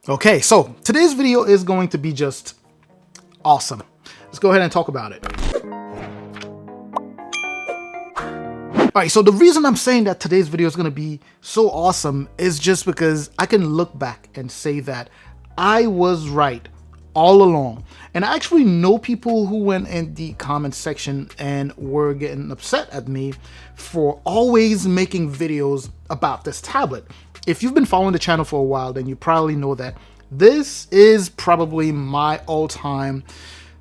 Okay, so today's video is going to be just awesome. Let's go ahead and talk about it. All right, so the reason I'm saying that today's video is going to be so awesome is just because I can look back and say that I was right all along. And I actually know people who went in the comment section and were getting upset at me for always making videos about this tablet. If you've been following the channel for a while, then you probably know that this is probably my all-time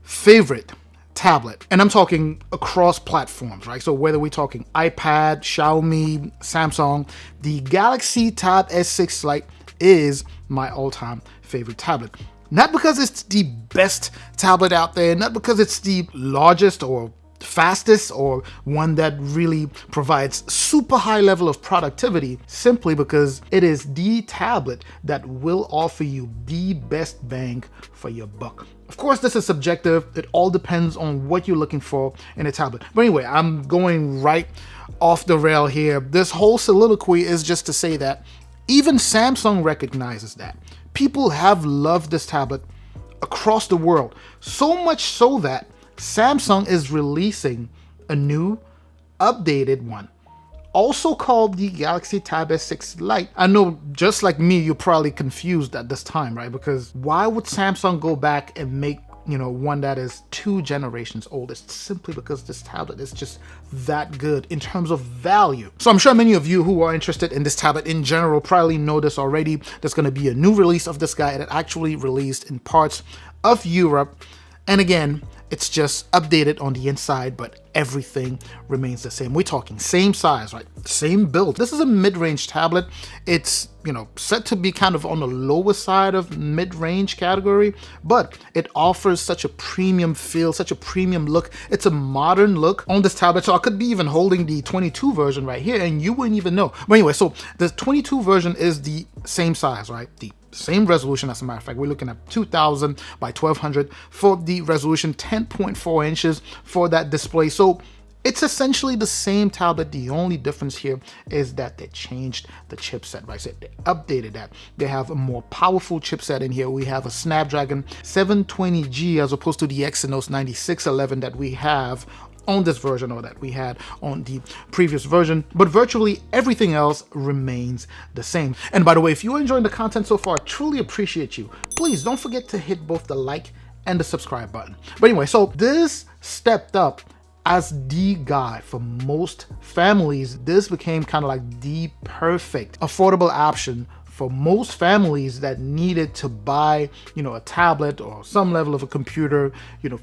favorite tablet, and I'm talking across platforms, right? So whether we're talking iPad, Xiaomi, Samsung, the Galaxy Tab S6 Lite is my all-time favorite tablet. Not because it's the best tablet out there, not because it's the largest or fastest or one that really provides super high level of productivity, simply because it is the tablet that will offer you the best bang for your buck. Of course, this is subjective. It all depends on what you're looking for in a tablet. But anyway, I'm going right off the rail here. This whole soliloquy is just to say that even Samsung recognizes that. People have loved this tablet across the world, so much so that Samsung is releasing a new updated one, also called the Galaxy Tab S6 Lite. I know, just like me, you're probably confused at this time, right? Because why would Samsung go back and make, one that is 2 generations old? It's simply because this tablet is just that good in terms of value. So I'm sure many of you who are interested in this tablet in general probably know this already. There's going to be a new release of this guy that actually released in parts of Europe. And again, it's just updated on the inside, but everything remains the same. We're talking same size, right? Same build. This is a mid-range tablet. It's, set to be kind of on the lower side of mid-range category, but it offers such a premium feel, such a premium look. It's a modern look on this tablet. So I could be even holding the 22 version right here and you wouldn't even know. But anyway, so the 22 version is the same size, right? The same resolution, as a matter of fact. We're looking at 2000 by 1200 for the resolution, 10.4 inches for that display. So it's essentially the same tablet. The only difference here is that they changed the chipset, right? So they updated that. They have a more powerful chipset in here. We have a Snapdragon 720G as opposed to the Exynos 9611 that we have on this version, or that we had on the previous version, but virtually everything else remains the same. And by the way, if you're enjoying the content so far, I truly appreciate you. Please don't forget to hit both the like and the subscribe button. But anyway, so this stepped up as the guy for most families. This became kind of like the perfect affordable option for most families that needed to buy, a tablet or some level of a computer,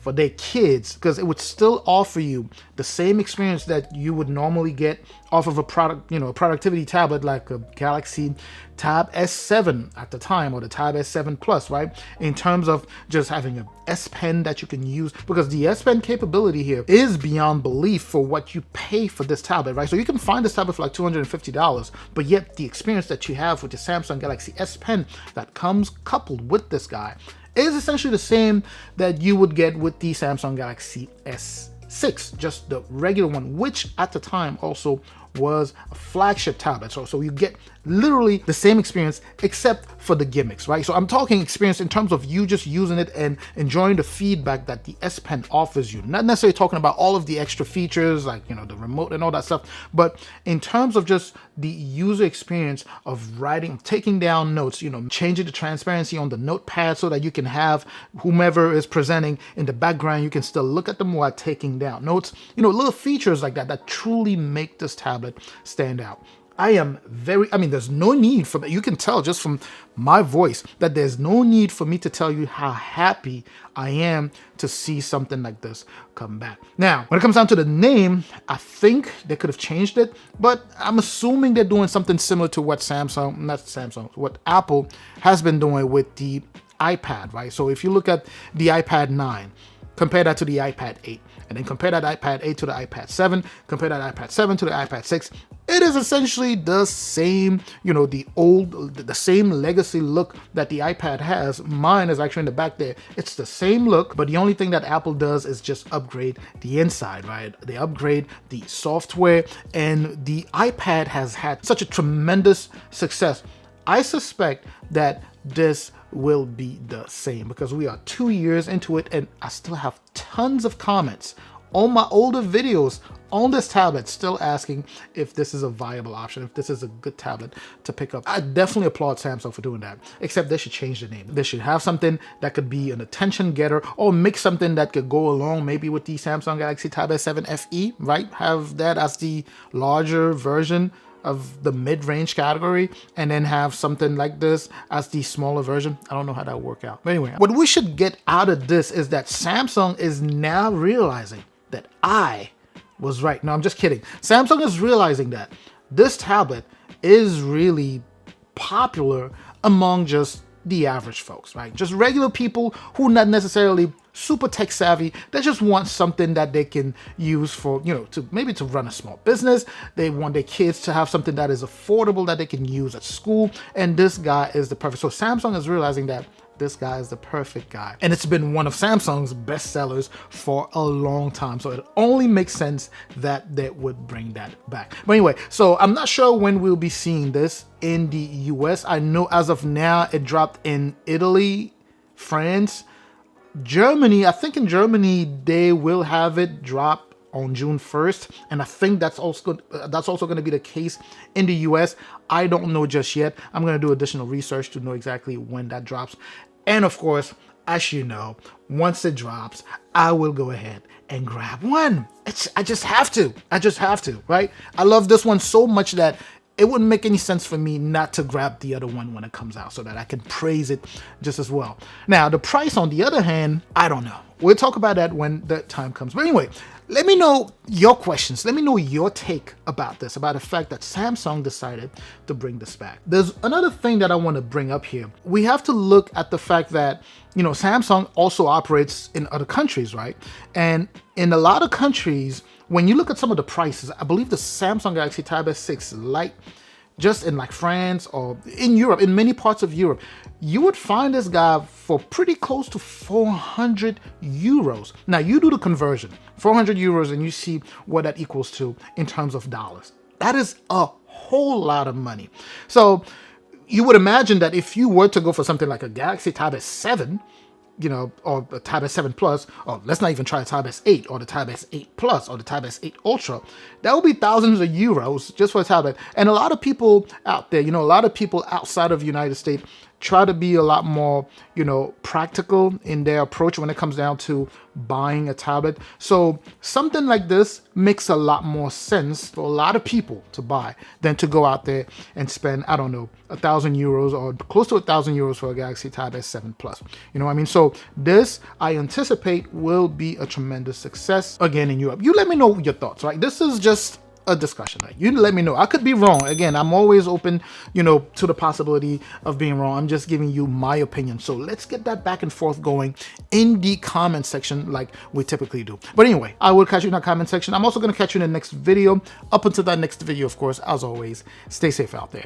for their kids, because it would still offer you the same experience that you would normally get off of a product, a productivity tablet like a Galaxy Tab S7 at the time, or the Tab S7 Plus, right? In terms of just having a S Pen that you can use, because the S Pen capability here is beyond belief for what you pay for this tablet, right? So you can find this tablet for like $250, but yet the experience that you have with the Samsung Galaxy S Pen that comes coupled with this guy is essentially the same that you would get with the Samsung Galaxy S6, just the regular one, which at the time also was a flagship tablet. So you get literally the same experience except for the gimmicks, right? So I'm talking experience in terms of you just using it and enjoying the feedback that the S Pen offers you. Not necessarily talking about all of the extra features like, the remote and all that stuff, but in terms of just the user experience of writing, taking down notes, changing the transparency on the notepad so that you can have whomever is presenting in the background, you can still look at them while taking down notes, little features like that that truly make this tablet stand out. There's no need for, you can tell just from my voice that there's no need for me to tell you how happy I am to see something like this come back. Now, when it comes down to the name, I think they could have changed it, but I'm assuming they're doing something similar to what what Apple has been doing with the iPad, right? So if you look at the iPad 9, compare that to the iPad 8, and then compare that iPad 8 to the iPad 7, compare that iPad 7 to the iPad 6, it is essentially the same, the same legacy look that the iPad has. Mine is actually in the back there. It's the same look, but the only thing that Apple does is just upgrade the inside, right? They upgrade the software, and the iPad has had such a tremendous success I suspect that this will be the same because we are 2 years into it and I still have tons of comments on my older videos on this tablet still asking if this is a viable option, if this is a good tablet to pick up. I definitely applaud Samsung for doing that, except they should change the name. They should have something that could be an attention getter or make something that could go along maybe with the Samsung Galaxy Tab S7 FE, right? Have that as the larger version of the mid-range category and then have something like this as the smaller version. I don't know how that would work out. But anyway, what we should get out of this is that Samsung is now realizing that I was right. No, I'm just kidding. Samsung is realizing that this tablet is really popular among just the average folks, right? Just regular people who not necessarily super tech savvy. They just want something that they can use for, you know, to maybe to run a small business. They want their kids to have something that is affordable that they can use at school. And this guy is the perfect. So Samsung is realizing that this guy is the perfect guy. And it's been one of Samsung's best sellers for a long time. So it only makes sense that they would bring that back. But anyway, so I'm not sure when we'll be seeing this in the US. I know as of now, it dropped in Italy, France, Germany. I think in Germany, they will have it drop on June 1st. And I think that's also going to be the case in the US. I don't know just yet. I'm going to do additional research to know exactly when that drops. And of course, as you know, once it drops, I will go ahead and grab one. I just have to. I just have to, right? I love this one so much that it wouldn't make any sense for me not to grab the other one when it comes out so that I can praise it just as well. Now, the price on the other hand, I don't know. We'll talk about that when the time comes. But anyway, let me know your questions. Let me know your take about this, about the fact that Samsung decided to bring this back. There's another thing that I want to bring up here. We have to look at the fact that, you know, Samsung also operates in other countries, right? And in a lot of countries, when you look at some of the prices, I believe the Samsung Galaxy Tab S6 Lite, just in like France or in Europe, in many parts of Europe, you would find this guy for pretty close to 400 euros. Now you do the conversion, 400 euros, and you see what that equals to in terms of dollars. That is a whole lot of money. So you would imagine that if you were to go for something like a Galaxy Tab S7, you know, or the Tab S7 Plus, or let's not even try the Tab S8 or the Tab S8 Plus or the Tab S8 Ultra, that would be thousands of euros just for a tablet. And a lot of people out there, you know, a lot of people outside of the United States try to be a lot more, you know, practical in their approach when it comes down to buying a tablet. So something like this makes a lot more sense for a lot of people to buy than to go out there and spend, I don't know, 1,000 euros or close to 1,000 euros for a Galaxy Tab S7 Plus. You know what I mean? So this, I anticipate, will be a tremendous success again in Europe. You let me know your thoughts, right? This is just a discussion, right? You let me know. I could be wrong. Again, I'm always open, you know, to the possibility of being wrong. I'm just giving you my opinion. So let's get that back and forth going in the comment section like we typically do. But anyway, I will catch you in the comment section. I'm also going to catch you in the next video. Up until that next video, of course, as always, stay safe out there.